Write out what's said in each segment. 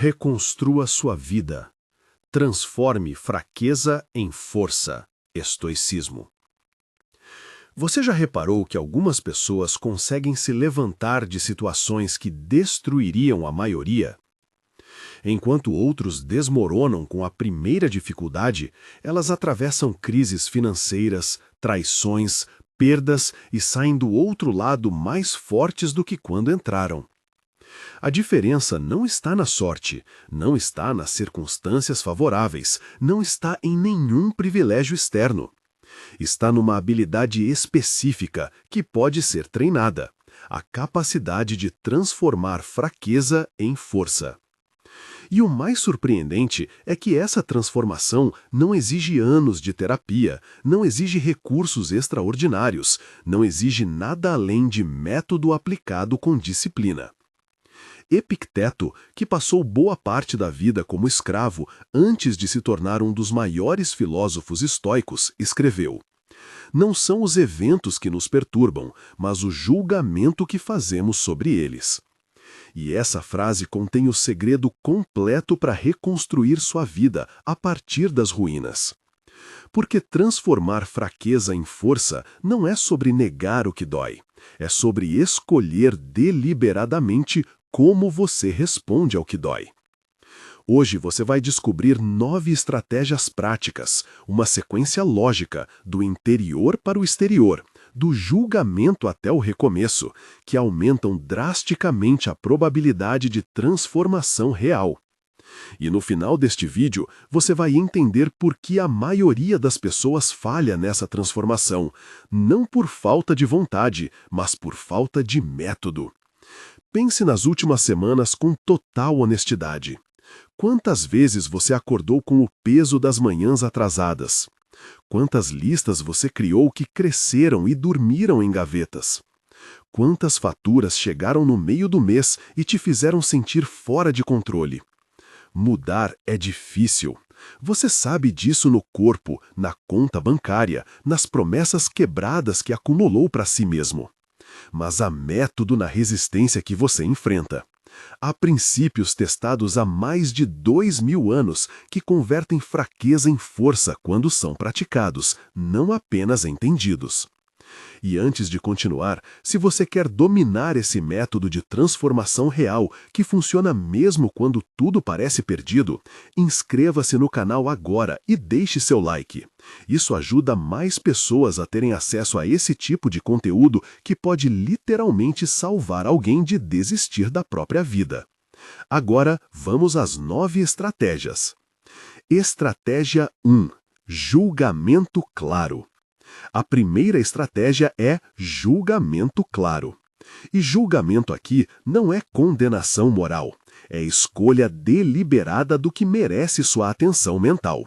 Reconstrua sua vida. Transforme fraqueza em força. Estoicismo. Você já reparou que algumas pessoas conseguem se levantar de situações que destruiriam a maioria? Enquanto outros desmoronam com a primeira dificuldade, elas atravessam crises financeiras, traições, perdas e saem do outro lado mais fortes do que quando entraram. A diferença não está na sorte, não está nas circunstâncias favoráveis, não está em nenhum privilégio externo. Está numa habilidade específica que pode ser treinada: a capacidade de transformar fraqueza em força. E o mais surpreendente é que essa transformação não exige anos de terapia, não exige recursos extraordinários, não exige nada além de método aplicado com disciplina. Epicteto, que passou boa parte da vida como escravo antes de se tornar um dos maiores filósofos estoicos, escreveu: "Não são os eventos que nos perturbam, mas o julgamento que fazemos sobre eles." E essa frase contém o segredo completo para reconstruir sua vida a partir das ruínas. Porque transformar fraqueza em força não é sobre negar o que dói, é sobre escolher deliberadamente como você responde ao que dói. Hoje você vai descobrir 9 estratégias práticas, uma sequência lógica, do interior para o exterior, do julgamento até o recomeço, que aumentam drasticamente a probabilidade de transformação real. E no final deste vídeo, você vai entender por que a maioria das pessoas falha nessa transformação, não por falta de vontade, mas por falta de método. Pense nas últimas semanas com total honestidade. Quantas vezes você acordou com o peso das manhãs atrasadas? Quantas listas você criou que cresceram e dormiram em gavetas? Quantas faturas chegaram no meio do mês e te fizeram sentir fora de controle? Mudar é difícil. Você sabe disso no corpo, na conta bancária, nas promessas quebradas que acumulou para si mesmo. Mas há método na resistência que você enfrenta. Há princípios testados há mais de 2000 anos que convertem fraqueza em força quando são praticados, não apenas entendidos. E antes de continuar, se você quer dominar esse método de transformação real, que funciona mesmo quando tudo parece perdido, inscreva-se no canal agora e deixe seu like. Isso ajuda mais pessoas a terem acesso a esse tipo de conteúdo que pode literalmente salvar alguém de desistir da própria vida. Agora, vamos às 9 estratégias. Estratégia 1. Julgamento claro. A primeira estratégia é julgamento claro. E julgamento aqui não é condenação moral, é escolha deliberada do que merece sua atenção mental.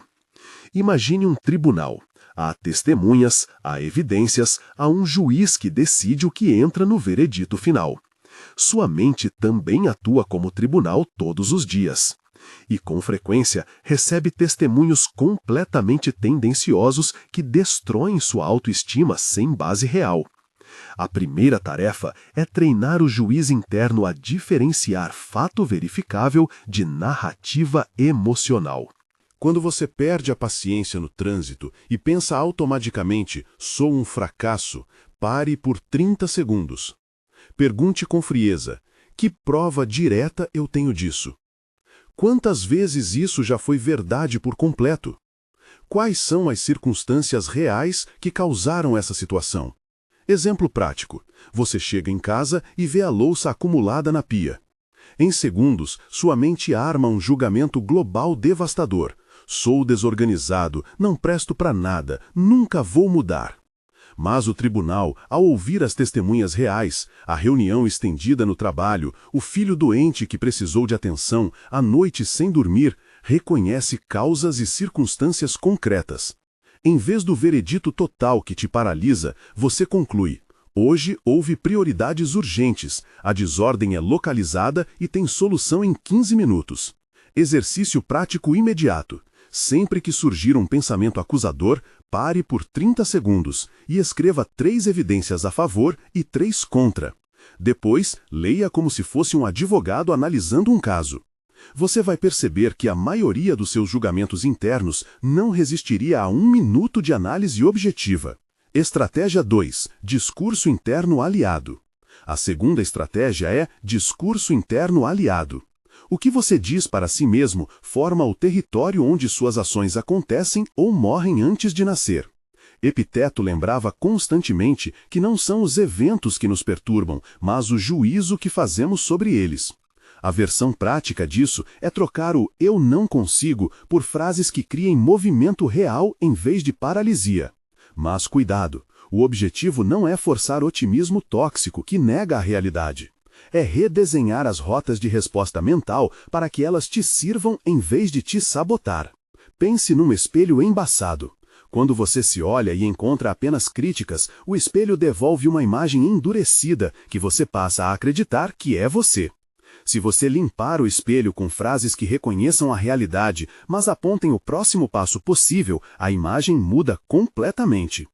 Imagine um tribunal. Há testemunhas, há evidências, há um juiz que decide o que entra no veredito final. Sua mente também atua como tribunal todos os dias. E, com frequência, recebe testemunhos completamente tendenciosos que destroem sua autoestima sem base real. A primeira tarefa é treinar o juiz interno a diferenciar fato verificável de narrativa emocional. Quando você perde a paciência no trânsito e pensa automaticamente, sou um fracasso, pare por 30 segundos. Pergunte com frieza, que prova direta eu tenho disso? Quantas vezes isso já foi verdade por completo? Quais são as circunstâncias reais que causaram essa situação? Exemplo prático. Você chega em casa e vê a louça acumulada na pia. Em segundos, sua mente arma um julgamento global devastador. Sou desorganizado, não presto para nada, nunca vou mudar. Mas o tribunal, ao ouvir as testemunhas reais, a reunião estendida no trabalho, o filho doente que precisou de atenção, a noite sem dormir, reconhece causas e circunstâncias concretas. Em vez do veredito total que te paralisa, você conclui: hoje houve prioridades urgentes, a desordem é localizada e tem solução em 15 minutos. Exercício prático imediato. Sempre que surgir um pensamento acusador, pare por 30 segundos e escreva 3 evidências a favor e 3 contra. Depois, leia como se fosse um advogado analisando um caso. Você vai perceber que a maioria dos seus julgamentos internos não resistiria a 1 minuto de análise objetiva. Estratégia 2. Discurso interno aliado. A segunda estratégia é discurso interno aliado. O que você diz para si mesmo forma o território onde suas ações acontecem ou morrem antes de nascer. Epiteto lembrava constantemente que não são os eventos que nos perturbam, mas o juízo que fazemos sobre eles. A versão prática disso é trocar o "eu não consigo" por frases que criem movimento real em vez de paralisia. Mas cuidado, o objetivo não é forçar otimismo tóxico que nega a realidade. É redesenhar as rotas de resposta mental para que elas te sirvam em vez de te sabotar. Pense num espelho embaçado. Quando você se olha e encontra apenas críticas, o espelho devolve uma imagem endurecida que você passa a acreditar que é você. Se você limpar o espelho com frases que reconheçam a realidade, mas apontem o próximo passo possível, a imagem muda completamente.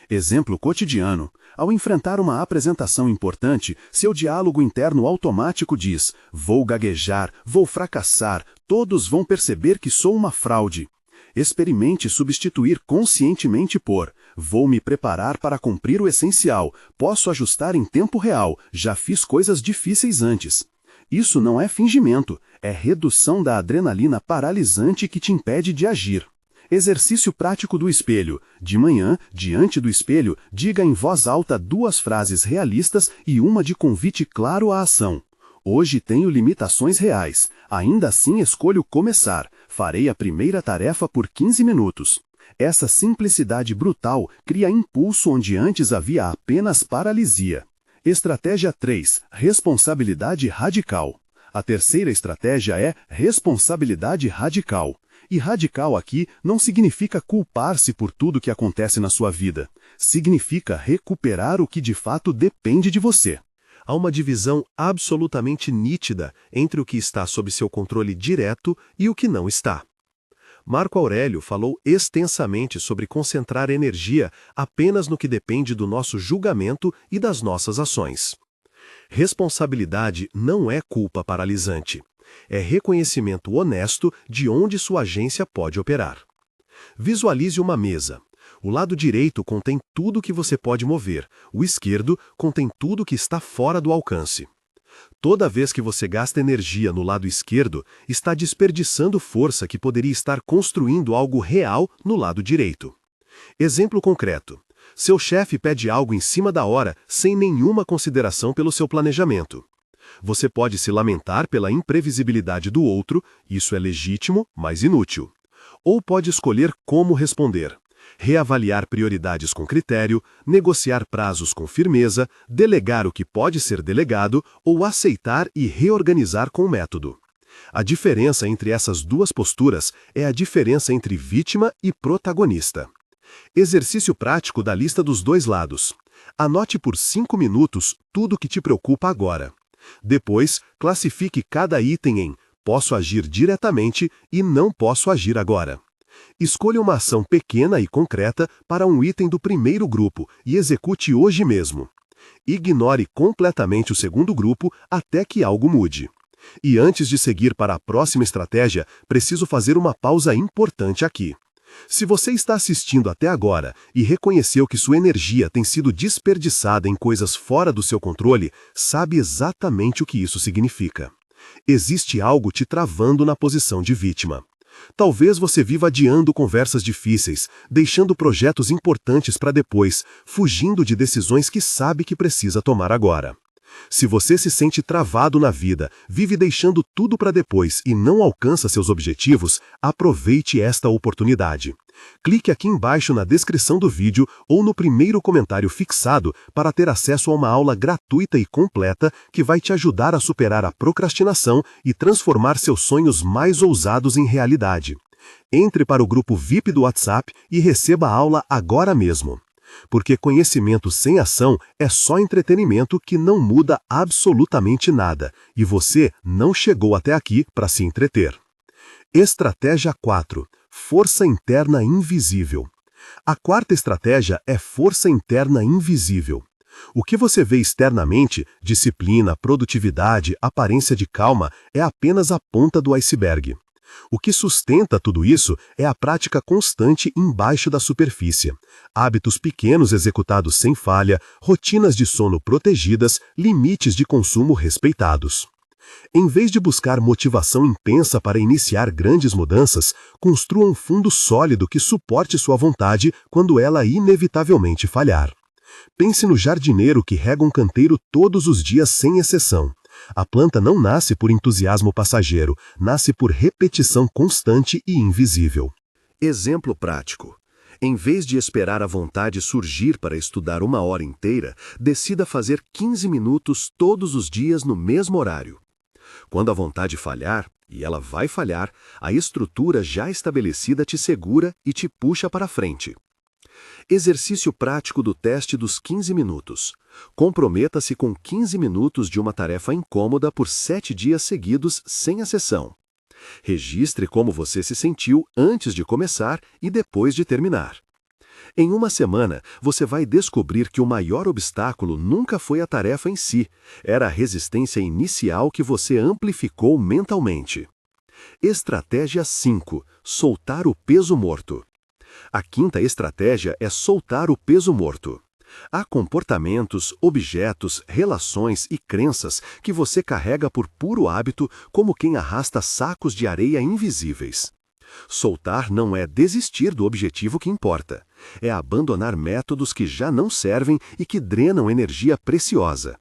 Exemplo cotidiano. Ao enfrentar uma apresentação importante, seu diálogo interno automático diz: "Vou gaguejar, vou fracassar, todos vão perceber que sou uma fraude." Experimente substituir conscientemente por: "Vou me preparar para cumprir o essencial, posso ajustar em tempo real, já fiz coisas difíceis antes." Isso não é fingimento, é redução da adrenalina paralisante que te impede de agir. Exercício prático do espelho. De manhã, diante do espelho, diga em voz alta 2 frases realistas e uma de convite claro à ação. "Hoje tenho limitações reais. Ainda assim escolho começar. Farei a primeira tarefa por 15 minutos." Essa simplicidade brutal cria impulso onde antes havia apenas paralisia. Estratégia 3. Responsabilidade radical. A terceira estratégia é responsabilidade radical. E radical aqui não significa culpar-se por tudo que acontece na sua vida. Significa recuperar o que de fato depende de você. Há uma divisão absolutamente nítida entre o que está sob seu controle direto e o que não está. Marco Aurélio falou extensamente sobre concentrar energia apenas no que depende do nosso julgamento e das nossas ações. Responsabilidade não é culpa paralisante. É reconhecimento honesto de onde sua agência pode operar. Visualize uma mesa. O lado direito contém tudo que você pode mover, o esquerdo contém tudo que está fora do alcance. Toda vez que você gasta energia no lado esquerdo, está desperdiçando força que poderia estar construindo algo real no lado direito. Exemplo concreto. Seu chefe pede algo em cima da hora sem nenhuma consideração pelo seu planejamento. Você pode se lamentar pela imprevisibilidade do outro, isso é legítimo, mas inútil. Ou pode escolher como responder. Reavaliar prioridades com critério, negociar prazos com firmeza, delegar o que pode ser delegado ou aceitar e reorganizar com método. A diferença entre essas 2 posturas é a diferença entre vítima e protagonista. Exercício prático da lista dos 2 lados. Anote por 5 minutos tudo o que te preocupa agora. Depois, classifique cada item em "posso agir diretamente" e "não posso agir agora." Escolha uma ação pequena e concreta para um item do primeiro grupo e execute hoje mesmo. Ignore completamente o segundo grupo até que algo mude. E antes de seguir para a próxima estratégia, preciso fazer uma pausa importante aqui. Se você está assistindo até agora e reconheceu que sua energia tem sido desperdiçada em coisas fora do seu controle, sabe exatamente o que isso significa. Existe algo te travando na posição de vítima. Talvez você viva adiando conversas difíceis, deixando projetos importantes para depois, fugindo de decisões que sabe que precisa tomar agora. Se você se sente travado na vida, vive deixando tudo para depois e não alcança seus objetivos, aproveite esta oportunidade. Clique aqui embaixo na descrição do vídeo ou no primeiro comentário fixado para ter acesso a uma aula gratuita e completa que vai te ajudar a superar a procrastinação e transformar seus sonhos mais ousados em realidade. Entre para o grupo VIP do WhatsApp e receba a aula agora mesmo. Porque conhecimento sem ação é só entretenimento que não muda absolutamente nada, e você não chegou até aqui para se entreter. Estratégia 4. Força interna invisível. A quarta estratégia é força interna invisível. O que você vê externamente, disciplina, produtividade, aparência de calma, é apenas a ponta do iceberg. O que sustenta tudo isso é a prática constante embaixo da superfície. Hábitos pequenos executados sem falha, rotinas de sono protegidas, limites de consumo respeitados. Em vez de buscar motivação intensa para iniciar grandes mudanças, construa um fundo sólido que suporte sua vontade quando ela inevitavelmente falhar. Pense no jardineiro que rega um canteiro todos os dias sem exceção. A planta não nasce por entusiasmo passageiro, nasce por repetição constante e invisível. Exemplo prático. Em vez de esperar a vontade surgir para estudar 1 hora inteira, decida fazer 15 minutos todos os dias no mesmo horário. Quando a vontade falhar, e ela vai falhar, a estrutura já estabelecida te segura e te puxa para frente. Exercício prático do teste dos 15 minutos. Comprometa-se com 15 minutos de uma tarefa incômoda por 7 dias seguidos, sem exceção. Registre como você se sentiu antes de começar e depois de terminar. Em 1 semana, você vai descobrir que o maior obstáculo nunca foi a tarefa em si, era a resistência inicial que você amplificou mentalmente. Estratégia 5. Soltar o peso morto. A quinta estratégia é soltar o peso morto. Há comportamentos, objetos, relações e crenças que você carrega por puro hábito, como quem arrasta sacos de areia invisíveis. Soltar não é desistir do objetivo que importa. É abandonar métodos que já não servem e que drenam energia preciosa.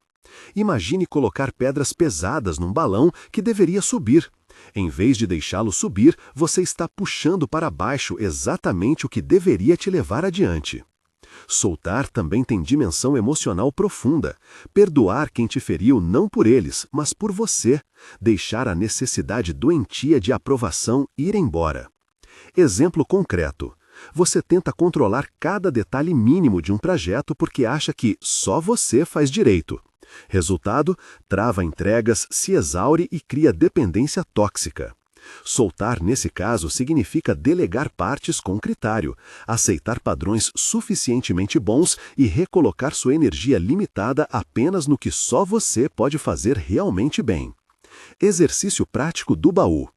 Imagine colocar pedras pesadas num balão que deveria subir. Em vez de deixá-lo subir, você está puxando para baixo exatamente o que deveria te levar adiante. Soltar também tem dimensão emocional profunda. Perdoar quem te feriu não por eles, mas por você. Deixar a necessidade doentia de aprovação ir embora. Exemplo concreto. Você tenta controlar cada detalhe mínimo de um projeto porque acha que só você faz direito. Resultado, trava entregas, se exaure e cria dependência tóxica. Soltar, nesse caso, significa delegar partes com critério, aceitar padrões suficientemente bons e recolocar sua energia limitada apenas no que só você pode fazer realmente bem. Exercício prático do baú.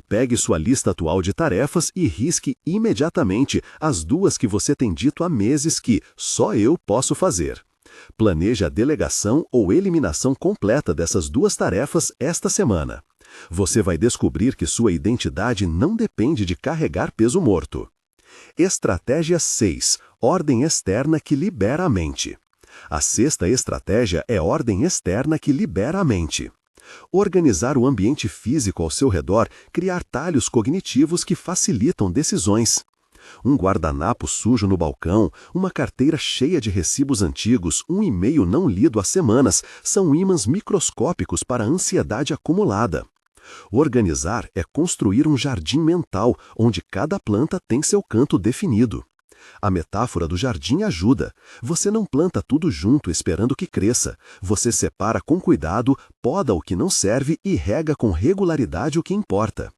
Pegue sua lista atual de tarefas e risque imediatamente as 2 que você tem dito há meses que só eu posso fazer. Planeje a delegação ou eliminação completa dessas 2 tarefas esta semana. Você vai descobrir que sua identidade não depende de carregar peso morto. Estratégia 6. Ordem externa que libera a mente. A 6ª estratégia é ordem externa que libera a mente. Organizar o ambiente físico ao seu redor, criar talhos cognitivos que facilitam decisões. Um guardanapo sujo no balcão, uma carteira cheia de recibos antigos, um e-mail não lido há semanas, são ímãs microscópicos para a ansiedade acumulada. Organizar é construir um jardim mental, onde cada planta tem seu canto definido. A metáfora do jardim ajuda. Você não planta tudo junto esperando que cresça. Você separa com cuidado, poda o que não serve e rega com regularidade o que importa.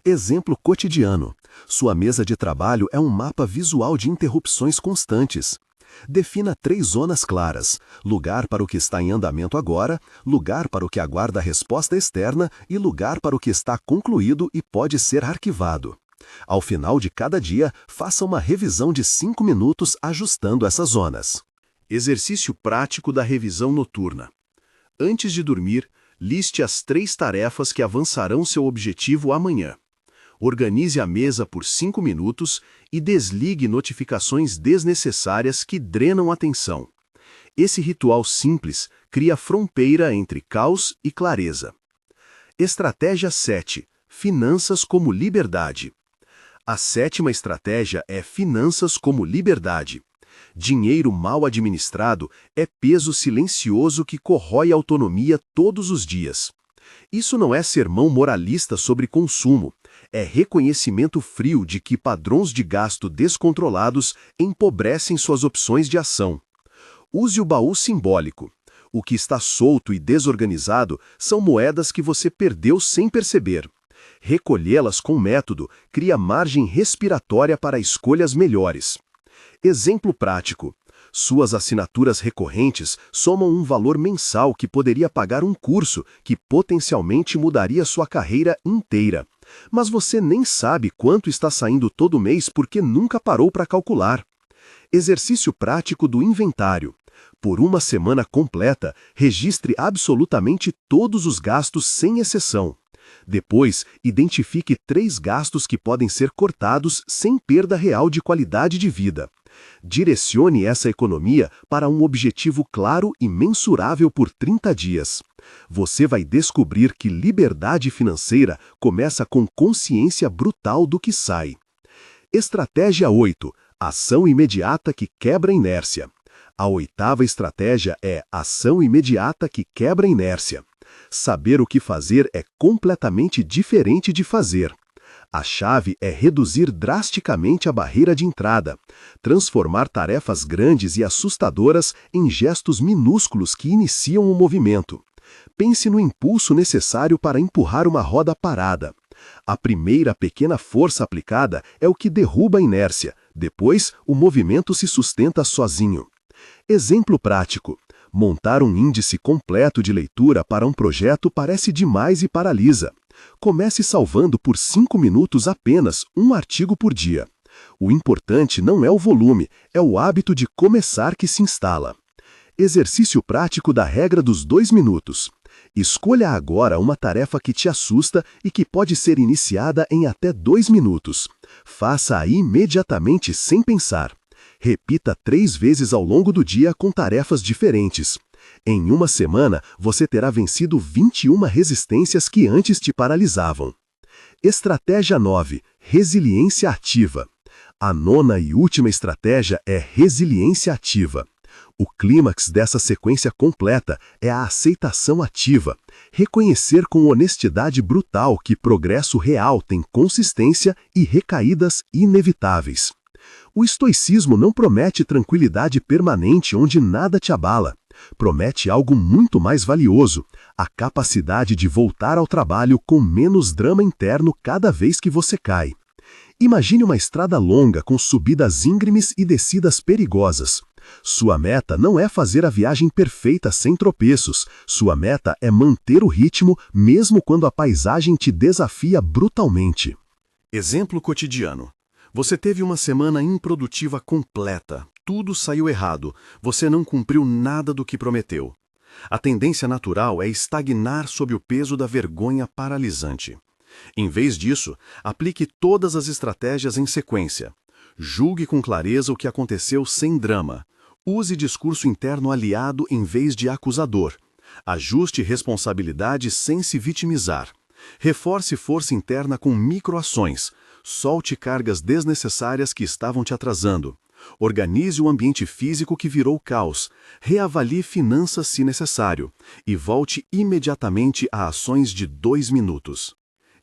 Exemplo cotidiano. Sua mesa de trabalho é um mapa visual de interrupções constantes. Defina 3 zonas claras: lugar para o que está em andamento agora, lugar para o que aguarda a resposta externa e lugar para o que está concluído e pode ser arquivado. Ao final de cada dia, faça uma revisão de 5 minutos ajustando essas zonas. Exercício prático da revisão noturna. Antes de dormir, liste as 3 tarefas que avançarão seu objetivo amanhã. Organize a mesa por 5 minutos e desligue notificações desnecessárias que drenam a atenção. Esse ritual simples cria fronteira entre caos e clareza. Estratégia 7. Finanças como liberdade. A 7ª estratégia é finanças como liberdade. Dinheiro mal administrado é peso silencioso que corrói a autonomia todos os dias. Isso não é sermão moralista sobre consumo, é reconhecimento frio de que padrões de gasto descontrolados empobrecem suas opções de ação. Use o baú simbólico. O que está solto e desorganizado são moedas que você perdeu sem perceber. Recolhê-las com método cria margem respiratória para escolhas melhores. Exemplo prático. Suas assinaturas recorrentes somam um valor mensal que poderia pagar um curso que potencialmente mudaria sua carreira inteira. Mas você nem sabe quanto está saindo todo mês porque nunca parou para calcular. Exercício prático do inventário. Por uma semana completa, registre absolutamente todos os gastos sem exceção. Depois, identifique 3 gastos que podem ser cortados sem perda real de qualidade de vida. Direcione essa economia para um objetivo claro e mensurável por 30 dias. Você vai descobrir que liberdade financeira começa com consciência brutal do que sai. Estratégia 8. Ação imediata que quebra a inércia. A 8ª estratégia é ação imediata que quebra a inércia. Saber o que fazer é completamente diferente de fazer. A chave é reduzir drasticamente a barreira de entrada, transformar tarefas grandes e assustadoras em gestos minúsculos que iniciam o movimento. Pense no impulso necessário para empurrar uma roda parada. A primeira pequena força aplicada é o que derruba a inércia, depois o movimento se sustenta sozinho. Exemplo prático. Montar um índice completo de leitura para um projeto parece demais e paralisa. Comece salvando por 5 minutos apenas um artigo por dia. O importante não é o volume, é o hábito de começar que se instala. Exercício prático da regra dos 2 minutos. Escolha agora uma tarefa que te assusta e que pode ser iniciada em até 2 minutos. Faça-a imediatamente sem pensar. Repita 3 vezes ao longo do dia com tarefas diferentes. Em uma semana, você terá vencido 21 resistências que antes te paralisavam. Estratégia 9. Resiliência ativa. A 9ª e última estratégia é resiliência ativa. O clímax dessa sequência completa é a aceitação ativa. Reconhecer com honestidade brutal que progresso real tem consistência e recaídas inevitáveis. O estoicismo não promete tranquilidade permanente onde nada te abala. Promete algo muito mais valioso, a capacidade de voltar ao trabalho com menos drama interno cada vez que você cai. Imagine uma estrada longa com subidas íngremes e descidas perigosas. Sua meta não é fazer a viagem perfeita sem tropeços. Sua meta é manter o ritmo mesmo quando a paisagem te desafia brutalmente. Exemplo cotidiano. Você teve uma semana improdutiva completa. Tudo saiu errado. Você não cumpriu nada do que prometeu. A tendência natural é estagnar sob o peso da vergonha paralisante. Em vez disso, aplique todas as estratégias em sequência. Julgue com clareza o que aconteceu sem drama. Use discurso interno aliado em vez de acusador. Ajuste responsabilidade sem se vitimizar. Reforce força interna com microações. Solte cargas desnecessárias que estavam te atrasando. Organize o ambiente físico que virou caos. Reavalie finanças se necessário. E volte imediatamente a ações de 2 minutos.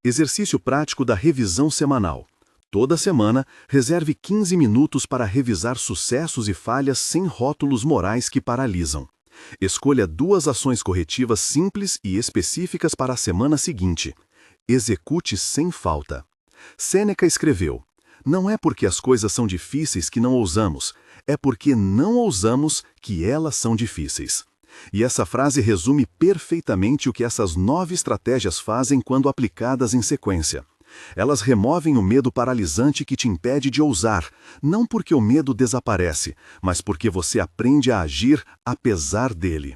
Exercício prático da revisão semanal. Toda semana, reserve 15 minutos para revisar sucessos e falhas sem rótulos morais que paralisam. Escolha 2 ações corretivas simples e específicas para a semana seguinte. Execute sem falta. Sêneca escreveu: "Não é porque as coisas são difíceis que não ousamos, é porque não ousamos que elas são difíceis." E essa frase resume perfeitamente o que essas 9 estratégias fazem quando aplicadas em sequência. Elas removem o medo paralisante que te impede de ousar, não porque o medo desaparece, mas porque você aprende a agir apesar dele.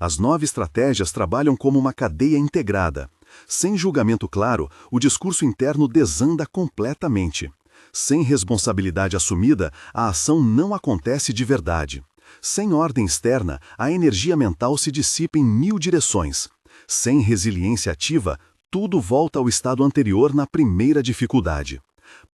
As 9 estratégias trabalham como uma cadeia integrada. Sem julgamento claro, o discurso interno desanda completamente. Sem responsabilidade assumida, a ação não acontece de verdade. Sem ordem externa, a energia mental se dissipa em 1000 direções. Sem resiliência ativa, tudo volta ao estado anterior na primeira dificuldade.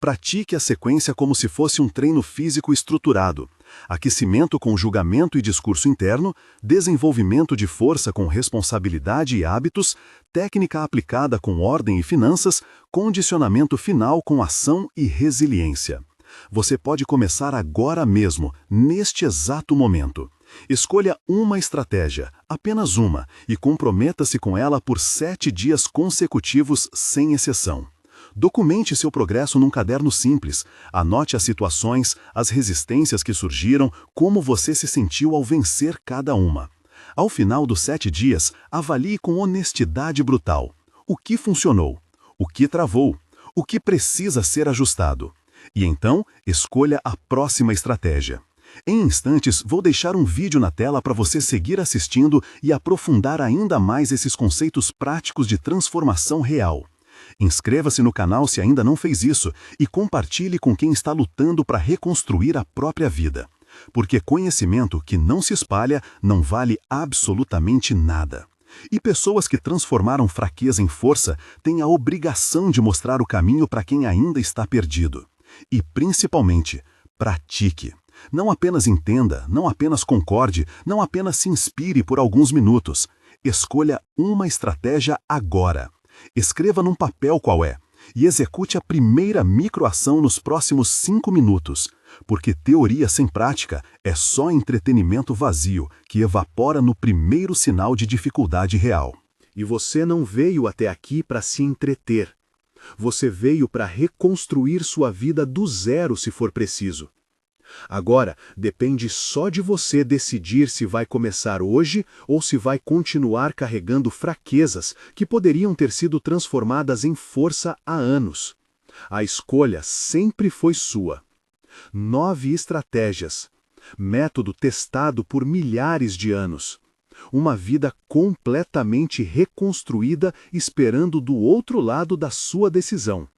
Pratique a sequência como se fosse um treino físico estruturado. Aquecimento com julgamento e discurso interno, desenvolvimento de força com responsabilidade e hábitos, técnica aplicada com ordem e finanças, condicionamento final com ação e resiliência. Você pode começar agora mesmo, neste exato momento. Escolha uma estratégia, apenas uma, e comprometa-se com ela por 7 dias consecutivos sem exceção. Documente seu progresso num caderno simples. Anote as situações, as resistências que surgiram, como você se sentiu ao vencer cada uma. Ao final dos 7 dias, avalie com honestidade brutal. O que funcionou? O que travou? O que precisa ser ajustado? E então, escolha a próxima estratégia. Em instantes, vou deixar um vídeo na tela para você seguir assistindo e aprofundar ainda mais esses conceitos práticos de transformação real. Inscreva-se no canal se ainda não fez isso e compartilhe com quem está lutando para reconstruir a própria vida. Porque conhecimento que não se espalha não vale absolutamente nada. E pessoas que transformaram fraqueza em força têm a obrigação de mostrar o caminho para quem ainda está perdido. E, principalmente, pratique. Não apenas entenda, não apenas concorde, não apenas se inspire por alguns minutos. Escolha uma estratégia agora. Escreva num papel qual é e execute a primeira microação nos próximos 5 minutos, porque teoria sem prática é só entretenimento vazio que evapora no primeiro sinal de dificuldade real. E você não veio até aqui para se entreter. Você veio para reconstruir sua vida do zero se for preciso. Agora, depende só de você decidir se vai começar hoje ou se vai continuar carregando fraquezas que poderiam ter sido transformadas em força há anos. A escolha sempre foi sua. 9 estratégias. Método testado por milhares de anos. Uma vida completamente reconstruída esperando do outro lado da sua decisão.